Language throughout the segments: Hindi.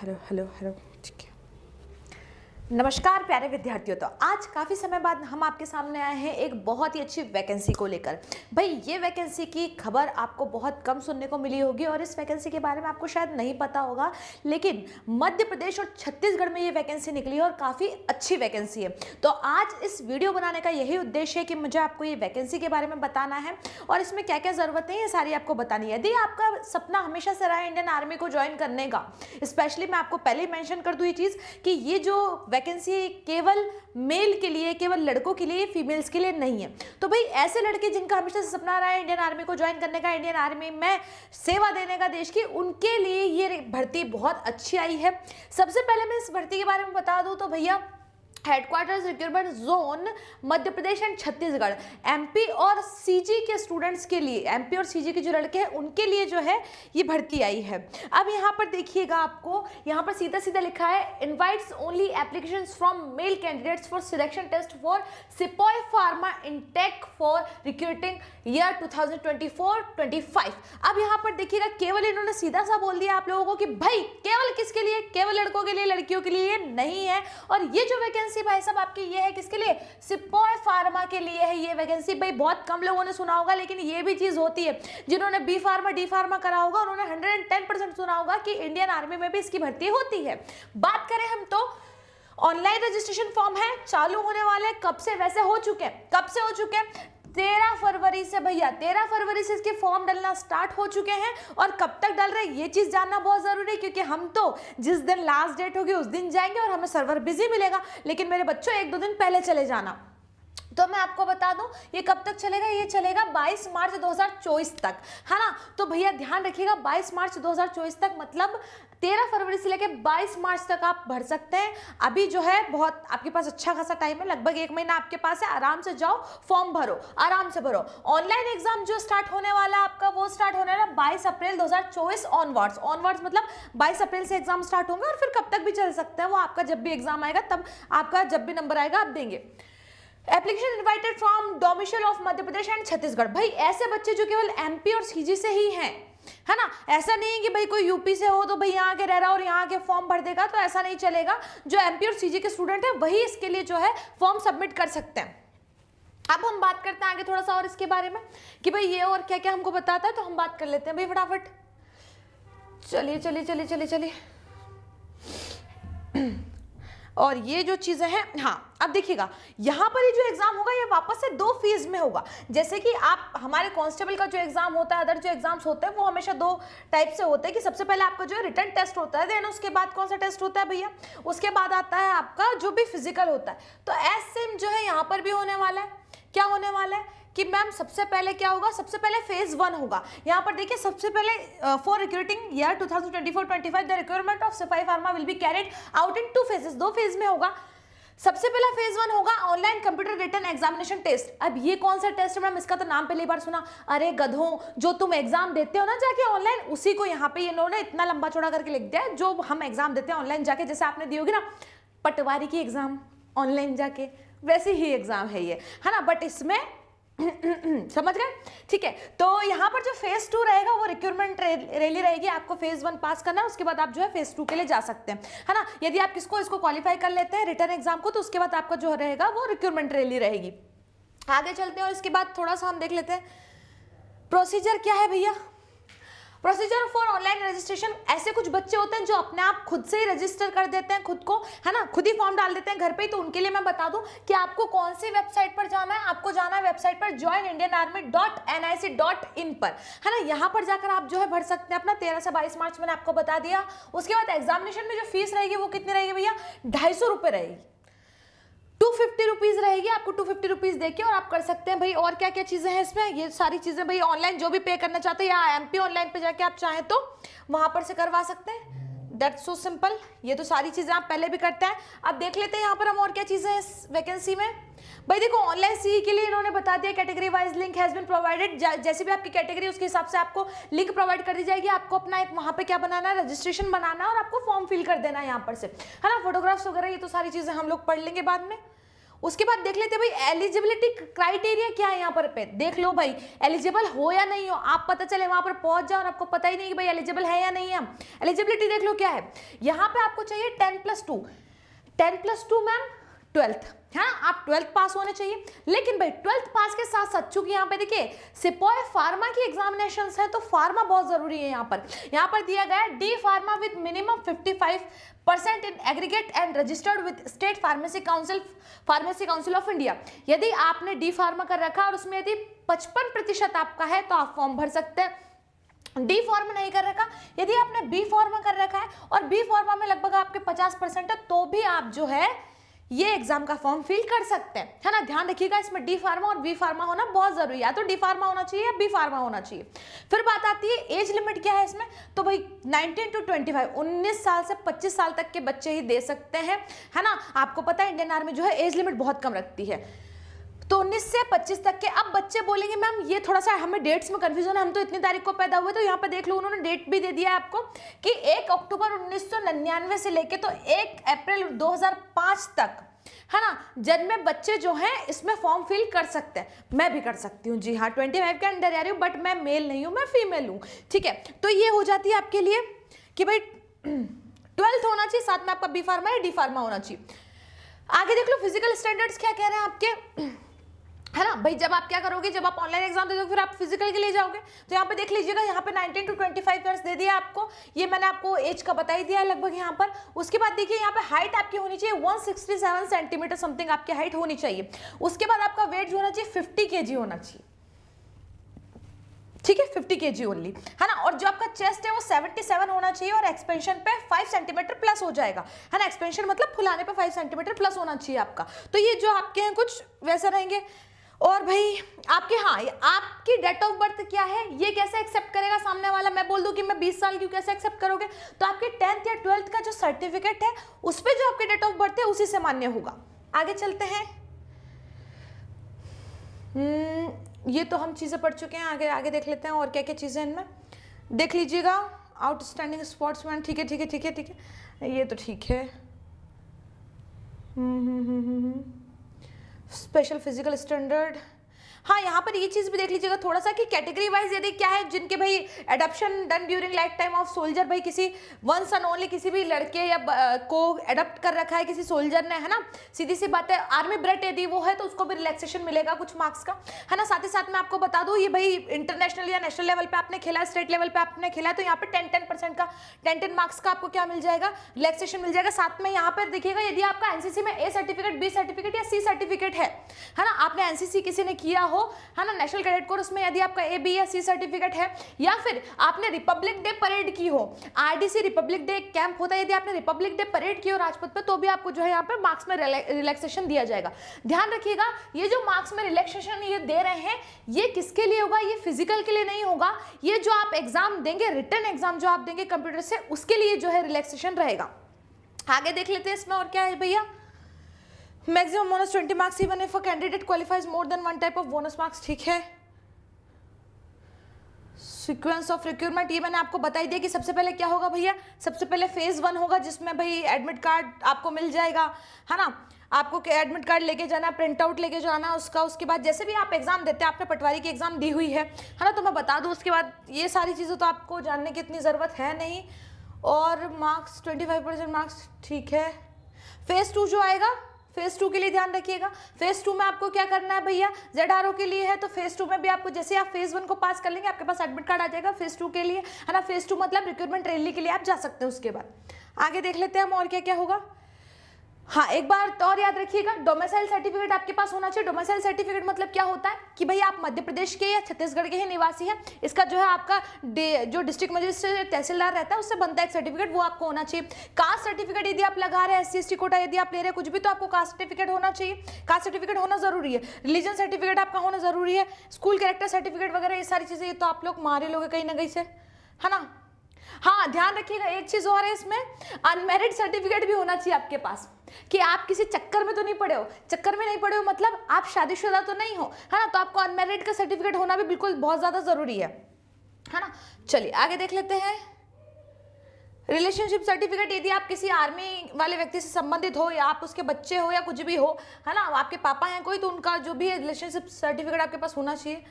Hello hello hello. ठीक है। नमस्कार प्यारे विद्यार्थियों। तो आज काफ़ी समय बाद हम आपके सामने आए हैं एक बहुत ही अच्छी वैकेंसी को लेकर। भाई ये वैकेंसी की खबर आपको बहुत कम सुनने को मिली होगी और इस वैकेंसी के बारे में आपको शायद नहीं पता होगा, लेकिन मध्य प्रदेश और छत्तीसगढ़ में ये वैकेंसी निकली है और काफ़ी अच्छी वैकेंसी है। तो आज इस वीडियो बनाने का यही उद्देश्य है कि मुझे आपको ये वैकेंसी के बारे में बताना है और इसमें क्या क्या ज़रूरतें हैं ये सारी आपको बतानी है। यदि आपका सपना हमेशा से रहा है इंडियन आर्मी को ज्वाइन करने का, स्पेशली मैं आपको पहले ही मेंशन कर दूँ ये चीज़ कि ये जो वैकेंसी केवल मेल के लिए, केवल लड़कों के लिए, फीमेल्स के लिए नहीं है। तो भाई ऐसे लड़के जिनका हमेशा से सपना रहा है इंडियन आर्मी को ज्वाइन करने का, इंडियन आर्मी में सेवा देने का देश की, उनके लिए ये भर्ती बहुत अच्छी आई है। सबसे पहले मैं इस भर्ती के बारे में बता दूं तो भैया headquarters recruitment zone Madhya Pradesh and Chhattisgarh, MP और सीजी के स्टूडेंट्स के लिए, एमपी और सीजी के जो लड़के हैं उनके लिए जो है ये भर्ती आई है। अब यहाँ पर देखिएगा, आपको यहाँ पर सीधा सीधा लिखा है invites only applications from male candidates for selection test for सिपाही pharma intake for recruiting year 2024-25। अब यहाँ पर देखिएगा केवल इन्होंने सीधा सा बोल दिया आप लोगों को कि भाई केवल किसके लिए, केवल लड़कों के लिए, लड़कियों के लिए नहीं है। और ये जो वैकेंसी भाई साहब आपकी ये है किसके लिए, सिपाही फार्मा के लिए है ये वैकेंसी। भाई बहुत कम लोगों ने सुना होगा, लेकिन ये भी चीज होती है। जिन्होंने बी फार्मा डी फार्मा करा होगा उन्होंने 110% सुना होगा कि इंडियन आर्मी में भी इसकी भर्ती होती है। बात करें हम तो ऑनलाइन रजिस्ट्रेशन फॉर्म है, चालू होने वाले, कब से वैसे हो चुके हैं, कब से हो चुके हैं 13 फरवरी से भैया, 13 फरवरी से इसके फॉर्म डलना स्टार्ट हो चुके हैं। और कब तक डल रहे हैं ये चीज जानना बहुत जरूरी है, क्योंकि हम तो जिस दिन लास्ट डेट होगी उस दिन जाएंगे और हमें सर्वर बिजी मिलेगा। लेकिन मेरे बच्चों 1-2 दिन पहले चले जाना। तो मैं आपको बता दूं ये कब तक चलेगा, ये चलेगा 22 मार्च 2024 तक, है ना। तो भैया ध्यान रखिएगा 22 मार्च 2024 तक, मतलब 13 फरवरी से लेकर 22 मार्च तक आप भर सकते हैं। अभी जो है बहुत आपके पास अच्छा खासा टाइम है, लगभग 1 महीना आपके पास है। आराम से जाओ, फॉर्म भरो, आराम से भरो। ऑनलाइन एग्जाम जो स्टार्ट होने वाला है आपका, वो स्टार्ट होने वाला 22 अप्रैल 2024 ऑनवर्ड्स, मतलब 22 अप्रैल से एग्जाम स्टार्ट होंगे और फिर कब तक भी चल सकते हैं वो, आपका जब भी एग्जाम आएगा तब आपका जब भी नंबर आएगा आप देंगे। Application invited from domicile of Madhya Pradesh and Chhattisgarh. भाई ऐसे बच्चे जो केवल एमपी और सीजी से ही हैं, है ना। ऐसा नहीं है कि भाई कोई यूपी से हो तो भाई यहाँ के रह रहा और यहाँ के फॉर्म भर देगा, तो ऐसा नहीं चलेगा। जो एमपी और सीजी के स्टूडेंट है वही इसके लिए जो है फॉर्म सबमिट कर सकते हैं। अब हम बात करते हैं आगे थोड़ा सा और इसके बारे में कि भाई ये और क्या क्या हमको बताता है, तो हम बात कर लेते हैं भाई फटाफट। चलिए चलिए चलिए चलिए चलिए। और ये जो चीजें हैं, हाँ अब देखिएगा यहाँ पर ये जो एग्जाम होगा ये वापस से 2 फेज में होगा। जैसे कि आप हमारे कांस्टेबल का जो एग्जाम होता है, अदर जो एग्जाम्स होते हैं वो हमेशा 2 टाइप से होते हैं कि सबसे पहले आपका जो है रिटन टेस्ट होता है, देन उसके बाद कौन सा टेस्ट होता है भैया, उसके बाद आता है आपका जो भी फिजिकल होता है। तो एज सेम जो है यहाँ पर भी होने वाला है। क्या होने वाला है कि मैम सबसे पहले क्या होगा, सबसे पहले फेज 1 होगा। यहाँ पर देखिए सबसे पहले for recruiting year 2024-25 the requirement of सिपाही pharma will be carried out in 2 phases, 2 phase में होगा। सबसे पहला फेज 1 होगा online computer written examination test. अब ये कौन सा टेस्ट है मैम, इसका तो नाम पहली बार सुना। अरे गधों, जो तुम एग्जाम देते हो ना जाके ऑनलाइन, उसी को यहाँ पे ये इन्होंने इतना लंबा चौड़ा करके लिख दिया है। जो हम एग्जाम देते हैं ऑनलाइन जाके, जैसे आपने दी होगी ना पटवारी की एग्जाम ऑनलाइन जाके, वैसे ही एग्जाम है ये, है ना। बट इसमें समझ गए, ठीक है। तो यहाँ पर जो फेज 2 रहेगा वो रिक्रूटमेंट रैली रहेगी। आपको फेज 1 पास करना है, उसके बाद आप जो है फेज 2 के लिए जा सकते हैं, है ना। यदि आप इसको क्वालिफाई कर लेते हैं रिटर्न एग्जाम को, तो उसके बाद आपका जो रहेगा वो रिक्रूटमेंट रैली रहेगी। आगे चलते हैं और इसके बाद थोड़ा सा हम देख लेते हैं प्रोसीजर क्या है भैया। प्रोसीजर फॉर ऑनलाइन रजिस्ट्रेशन, ऐसे कुछ बच्चे होते हैं जो अपने आप खुद से ही रजिस्टर कर देते हैं खुद को, है ना, खुद ही फॉर्म डाल देते हैं घर पे ही। तो उनके लिए मैं बता दूं कि आपको कौन सी वेबसाइट पर जाना है, आपको जाना है वेबसाइट पर joinindianarmy.nic.in पर, है ना। यहाँ पर जाकर आप जो है भर सकते हैं अपना। 13 से 22 मार्च मैंने आपको बता दिया। उसके बाद एग्जामिनेशन में जो फीस रहेगी वो कितनी रहेगी भैया, 250 रुपये रहेगी, 250 रुपीज रहेगी। आपको 250 रुपीज देके और आप कर सकते हैं भाई। और क्या क्या चीजें हैं इसमें, ये सारी चीजें भाई ऑनलाइन जो भी पे करना चाहते हैं या एमपी ऑनलाइन पे जाके आप चाहें तो वहां पर से करवा सकते हैं। That's so simple. ये तो सारी चीजें आप पहले भी करते हैं। अब देख लेते हैं यहाँ पर हम और क्या चीजें हैं इस वैकेंसी में। भाई देखो ऑनलाइन सीई के लिए इन्होंने बता दिया category wise link has been provided. जैसे भी आपकी कैटेगरी उसके हिसाब से आपको लिंक प्रोवाइड कर दी जाएगी। आपको अपना एक वहां पे क्या बनाना है, रजिस्ट्रेशन बनाना है और आपको फॉर्म फिल कर देना है यहाँ पर से, है ना। फोटोग्राफ्स वगैरह ये तो सारी चीजें हम लोग पढ़ लेंगे बाद में। उसके बाद देख लेते हैं भाई एलिजिबिलिटी क्राइटेरिया क्या है यहाँ पर पे देख लो भाई, एलिजिबल हो या नहीं हो, आप पता चले वहां पर पहुंच जाओ और आपको पता ही नहीं कि भाई एलिजिबल है या नहीं है। एलिजिबिलिटी देख लो क्या है, यहाँ पे आपको चाहिए 10+2, 10+2 मैम 12th है ना, आप 12th पास होने चाहिए। लेकिन भाई 12th पास के साथ साथ चूंकि यहाँ पे देखिए सिपाही फार्मा की एग्जामिनेशंस है तो फार्मा बहुत जरूरी है। यहाँ पर दिया गया है D pharma with minimum 55% in aggregate and registered with state pharmacy council of India. यदि आपने डी फार्मा कर रखा और उसमें यदि 55% आपका है तो आप फॉर्म भर सकते हैं। डी फार्मा नहीं कर रखा, यदि आपने बी फार्मा कर रखा है और बी फार्मा में लगभग आपके 50% है तो भी आप जो है ये एग्जाम का फॉर्म फिल कर सकते हैं, है ना। ध्यान रखिएगा इसमें डी फार्मा और बी फार्मा होना बहुत जरूरी है, या तो डी फार्मा होना चाहिए या बी फार्मा होना चाहिए। फिर बात आती है एज लिमिट क्या है इसमें, तो भाई 19 to 25, 19 साल से 25 साल तक के बच्चे ही दे सकते हैं, है ना। आपको पता है इंडियन आर्मी जो है एज लिमिट बहुत कम रखती है, तो 19 से 25 तक के। अब बच्चे बोलेंगे मैम ये थोड़ा सा हमें डेट्स में कंफ्यूजन है, हम तो इतनी तारीख को पैदा हुए, तो यहाँ पे देख लो उन्होंने डेट भी दे दिया है आपको कि 1 अक्टूबर 1999 से लेके तो 1 अप्रैल 2005 तक, है ना, जन्मे बच्चे जो हैं इसमें फॉर्म फिल कर सकते हैं। मैं भी कर सकती हूँ, जी हाँ, 25 के अंडर आ रही हूँ, बट मैं मेल नहीं हूँ, मैं फीमेल हूँ, ठीक है। तो ये हो जाती है आपके लिए कि भाई 12th होना चाहिए, साथ में आपका बी फार्मा या डी फार्मा होना चाहिए। आगे देख लो फिजिकल स्टैंडर्ड्स क्या कह रहे हैं आपके, है ना भाई। जब आप क्या करोगे, जब आप ऑनलाइन एग्जाम दे दोगे फिर आप फिजिकल के लिए जाओगे, तो यहाँ पे देख लीजिएगा, यहाँ पे 19 to 25 ईयर्स दे दिया आपको, ये मैंने आपको एज का बता ही दिया है लगभग यहाँ पर। उसके बाद देखिए यहाँ पे हाइट आपकी होनी चाहिए 167 सेंटीमीटर समथिंग आपकी हाइट होनी चाहिए। उसके बाद आपका वेट जो होना चाहिए 50 kg होना चाहिए, ठीक है, 50 kg ओनली, है ना। और जो आपका चेस्ट है वो 77 होना चाहिए और एक्सपेंशन पे 5 सेंटीमीटर प्लस हो जाएगा, है ना। एक्सपेंशन मतलब फुलाने पे 5 सेंटीमीटर प्लस होना चाहिए आपका। तो ये जो आपके हैं कुछ वैसे रहेंगे। और भाई आपके, हाँ, आपकी डेट ऑफ बर्थ क्या है ये कैसे एक्सेप्ट करेगा सामने वाला। मैं बोल दूं कि मैं 20 साल की, कैसे एक्सेप्ट करोगे, तो आपके 10th या 12th का जो सर्टिफिकेट है उस पर जो आपकी डेट ऑफ बर्थ है उसी से मान्य होगा। आगे चलते हैं, ये तो हम चीजें पढ़ चुके हैं, आगे आगे देख लेते हैं और क्या क्या चीजें इनमें देख लीजिएगा। आउटस्टैंडिंग स्पोर्ट्समैन, ठीक है ठीक है ठीक है ठीक है, ये तो ठीक है। स्पेशल फिजिकल स्टैंडर्ड, हाँ, यहाँ पर ये चीज भी देख लीजिएगा थोड़ा सा कि कैटेगरी वाइज यदि क्या है, जिनके भाई adoption done during life time of soldier, भाई किसी वंस एंड ओनली किसी भी लड़के या को एडॉप्ट कर रखा है किसी सोल्जर ने, है ना, सीधी सी बात है। आर्मी ब्रेड यदि वो है तो उसको भी रिलैक्सेशन मिलेगा कुछ मार्क्स का, है ना। साथ ही साथ मैं आपको बता दूं, ये भाई इंटरनेशनल या नेशनल लेवल पे आपने खेला है, स्टेट लेवल पे आपने खेला है, तो यहाँ पे 10% का 10 मार्क्स का आपको क्या मिल जाएगा, रिलैक्सेशन मिल जाएगा। साथ में यहाँ पर देखिएगा यदि आपका एनसीसी में ए सर्टिफिकेट, बी सर्टिफिकेट या सी सर्टिफिकेट है ना, आपने एनसीसी किसी ने किया हो, है ना, नेशनल कैडेट कोर, उसमें यदि आपका ए बी या सी सर्टिफिकेट है, या फिर आपने रिपब्लिक डे परेड की हो, आरडीसी रिपब्लिक डे कैंप होता है, यदि आपने रिपब्लिक डे परेड की हो राजपथ पे, तो भी आपको जो है यहाँ पे मार्क्स में रिलैक्सेशन दिया जाएगा। ध्यान रखिएगा ये जो मार्क्स में रिलैक्सेशन ये दे रहे हैं ये किसके लिए होगा, ये फिजिकल के लिए नहीं होगा, ये जो आप एग्जाम देंगे, रिटन एग्जाम जो आप देंगे कंप्यूटर से, उसके लिए जो है रिलैक्सेशन रहेगा। आगे देख लेते हैं इसमें और क्या है भैया। Maximum bonus 20 marks even if a candidate qualifies more than one type of bonus marks, ठीक है। सीक्वेंस ऑफ रिक्रूटमेंट, ये मैंने आपको बता ही दिया कि सबसे पहले क्या होगा भैया, सबसे पहले फेज 1 होगा जिसमें भाई एडमिट कार्ड आपको मिल जाएगा, है ना। आपको एडमिट कार्ड लेके जाना, प्रिंट आउट लेके जाना उसका। उसके बाद जैसे भी आप एग्जाम देते हैं, आपने पटवारी की एग्जाम दी हुई है ना, तो मैं बता दूं उसके बाद ये सारी चीज़ें तो आपको जानने की इतनी ज़रूरत है नहीं। और मार्क्स 25% मार्क्स, ठीक है। फेज 2 जो आएगा, फेज 2 के लिए ध्यान रखिएगा, फेज 2 में आपको क्या करना है भैया, ZRO के लिए है, तो फेज 2 में भी आपको जैसे आप फेज 1 को पास कर लेंगे आपके पास एडमिट कार्ड आ जाएगा फेज 2 के लिए, है ना। फेज 2 मतलब रिक्रूटमेंट रैली के लिए आप जा सकते हैं। उसके बाद आगे देख लेते हैं हम और क्या क्या होगा। हाँ, एक बार तो और याद रखिएगा, डोमिसाइल सर्टिफिकेट आपके पास होना चाहिए। डोमिसाइल सर्टिफिकेट मतलब क्या होता है कि भाई आप मध्य प्रदेश के या छत्तीसगढ़ के ही निवासी हैं, इसका जो है आपका जो डिस्ट्रिक्ट मजिस्ट्रेट तहसीलदार रहता है उससे बनता है एक सर्टिफिकेट, वो आपको होना चाहिए। कास्ट सर्टिफिकेट यदि आप लगा रहे हैं, SC/ST कोटा यदि आप ले रहे हैं कुछ भी, तो आपको कास्ट सर्टिफिकेट होना चाहिए, कास्ट सर्टिफिकेट होना जरूरी है। रिलीजन सर्टिफिकेट आपका होना जरूरी है। स्कूल कैरेक्टर सर्टिफिकेट वगैरह ये सारी चीजें, ये तो आप लोग मारे लोगे कहीं ना कहीं से, है ना। हाँ, ध्यान रखिएगा एक चीज और है इसमें, अनमेरिड सर्टिफिकेट भी होना चाहिए आपके पास, कि आप किसी चक्कर में तो नहीं पड़े हो। चक्कर में नहीं पड़े हो मतलब आप शादीशुदा तो नहीं हो, है ना, तो आपको अनमेरिड का सर्टिफिकेट होना भी बिल्कुल बहुत ज्यादा जरूरी है ना। चलिए आगे देख लेते हैं। रिलेशनशिप सर्टिफिकेट यदि आप किसी आर्मी वाले व्यक्ति से संबंधित हो या आप उसके बच्चे हो या कुछ भी हो, है ना, आपके पापा हैं कोई, तो उनका जो भी रिलेशनशिप सर्टिफिकेट आपके पास होना चाहिए।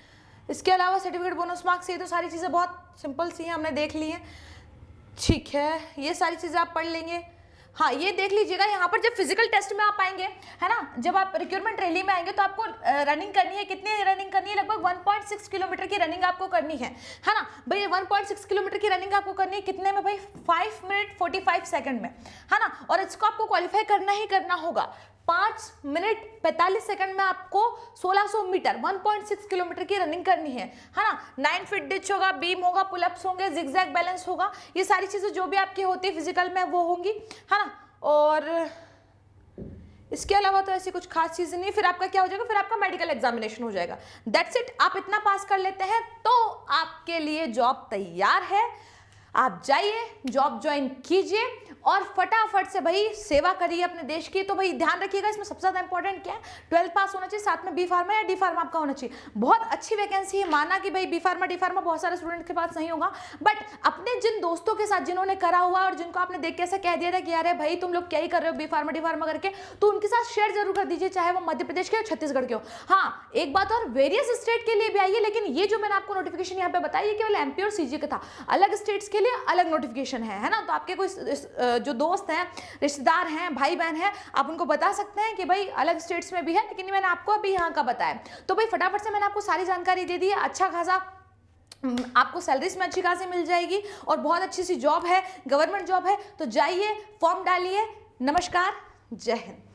इसके अलावा सर्टिफिकेट, बोनस मार्क्स, ये तो सारी चीज़ें बहुत सिंपल सी हैं, हमने देख ली हैं। ठीक है, ये सारी चीज़ें आप पढ़ लेंगे। हाँ, ये देख लीजिएगा यहाँ पर जब फिजिकल टेस्ट में आप आएंगे, है ना, जब आप रिक्रूटमेंट रैली में आएंगे तो आपको रनिंग करनी है। कितनी रनिंग करनी है? लगभग 1.6 किलोमीटर की रनिंग आपको करनी है ना भाई। 1.6 किलोमीटर की रनिंग आपको करनी है कितने में भाई? 5 मिनट 45 सेकंड में, है ना। और इसको आपको क्वालिफाई करना ही करना होगा। 5 मिनट 45 सेकंड में आपको 1600 मीटर 1.6 किलोमीटर की रनिंग करनी है ना। 9 फीट डिच होगा, बीम होगा, पुलअप्स होंगे, जिगजैग बैलेंस होगा, ये सारी चीजें जो भी आपकी होती है फिजिकल में वो होंगी, है ना। और इसके अलावा तो ऐसी कुछ खास चीजें नहीं। फिर आपका क्या हो जाएगा? फिर आपका मेडिकल एग्जामिनेशन हो जाएगा। That's it. आप इतना पास कर लेते हैं तो आपके लिए जॉब तैयार है। आप जाइए, जॉब ज्वाइन कीजिए और फटाफट से भाई सेवा करिए अपने देश की। तो भाई ध्यान रखिएगा, इसमें सबसे ज्यादा इंपॉर्टेंट क्या है? 12th पास होना चाहिए, साथ में बी फार्मा या डी फार्मा आपका होना चाहिए। बहुत अच्छी वैकेंसी है, माना कि भाई बी फार्मा डी फार्मा बहुत सारे स्टूडेंट के पास नहीं होगा, बट अपने जिन दोस्तों के साथ जिन्होंने करा हुआ और जिनको आपने देख के ऐसा कह दिया था कि यार भाई तुम लोग क्या ही कर रहे हो बी फार्मा डी फार्मा करके, तो उनके साथ शेयर जरूर कर दीजिए, चाहे वो मध्य प्रदेश के हो छत्तीसगढ़ के हो। हाँ, एक बात और, वेरियस स्टेट के लिए भी आइए, लेकिन ये जो मैंने आपको नोटिफिकेशन यहाँ पे बताई ये केवल एमपी और सीजी का था। अलग स्टेट्स के लिए अलग नोटिफिकेशन है ना। तो आपके कोई जो दोस्त हैं, रिश्तेदार हैं, भाई बहन हैं, आप उनको बता सकते हैं कि भाई अलग स्टेट्स में भी है, लेकिन मैंने आपको अभी यहाँ का बताया। तो भाई फटाफट से मैंने आपको सारी जानकारी दे दी है। अच्छा खासा आपको सैलरीज में अच्छी खासी मिल जाएगी और बहुत अच्छी सी जॉब है, गवर्नमेंट जॉब है। तो जाइए, फॉर्म डालिए। नमस्कार, जय हिंद।